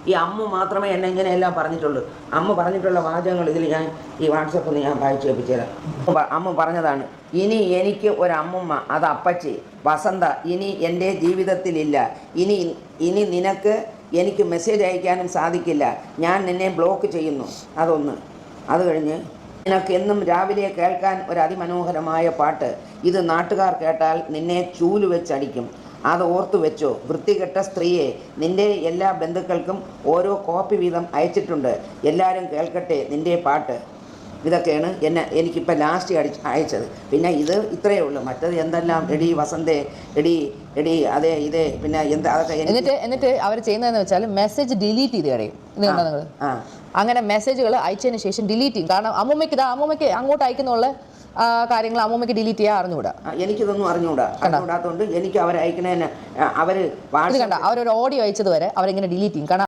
ഈ അമ്മ മാത്രമേ എന്നെ ഇങ്ങനെയെല്ലാം പറഞ്ഞിട്ടുള്ളൂ. അമ്മ പറഞ്ഞിട്ടുള്ള വാചകങ്ങൾ ഇതിൽ ഞാൻ ഈ വാട്സപ്പിൽ ഞാൻ വായിച്ചു കേൾപ്പിച്ചുതരാം. അമ്മ പറഞ്ഞതാണ്, ഇനി എനിക്ക് ഒരമ്മമ്മ, അത് അപ്പച്ചി വസന്ത ഇനി എൻ്റെ ജീവിതത്തിലില്ല. ഇനി നിനക്ക് എനിക്ക് മെസ്സേജ് അയക്കാനും സാധിക്കില്ല. ഞാൻ നിന്നെ ബ്ലോക്ക് ചെയ്യുന്നു. അതൊന്ന്. അത് കഴിഞ്ഞ് നിനക്ക് എന്നും രാവിലെ കേൾക്കാൻ ഒരു അതിമനോഹരമായ പാട്ട്. ഇത് നാട്ടുകാർ കേട്ടാൽ നിന്നെ ചൂല് വെച്ചടിക്കും. അത് ഓർത്തു വെച്ചോ. വൃത്തികെട്ട സ്ത്രീയെ, നിൻ്റെ എല്ലാ ബന്ധുക്കൾക്കും ഓരോ കോപ്പി വീതം അയച്ചിട്ടുണ്ട്. എല്ലാവരും കേൾക്കട്ടെ നിൻ്റെ പാട്ട്. ഇതൊക്കെയാണ് എനിക്കിപ്പോൾ ലാസ്റ്റ് അയച്ചത്. പിന്നെ ഇത് ഇത്രയേ ഉള്ളൂ. മറ്റത് എന്തെല്ലാം എടി വസന്തേ, എടി അതേ ഇതേ പിന്നെ എന്താ അതൊക്കെ. എന്നിട്ട് അവർ ചെയ്യുന്നതെന്ന് വെച്ചാൽ മെസ്സേജ് ഡിലീറ്റ് ചെയ്ത് കളയും. ഇത് കണ്ടോ നിങ്ങൾ? അങ്ങനെ മെസ്സേജുകൾ അയച്ചതിന് ശേഷം ഡിലീറ്റ് ചെയ്യും. കാരണം അമ്മൂമ്മയ്ക്ക് അങ്ങോട്ട് അയക്കുന്നുള്ള കാര്യങ്ങൾ അമ്മൂമ്മയ്ക്ക് ഡിലീറ്റ് ചെയ്യാൻ അറിഞ്ഞുകൂടാ. എനിക്കിതൊന്നും അറിഞ്ഞുകൂടാത്തതുകൊണ്ട് എനിക്ക് അവരയക്കണേന് അവരൊരു ഓഡിയോ അയച്ചത് വരെ അവരെങ്ങനെ ഡിലീറ്റ് ചെയ്യും. കാരണം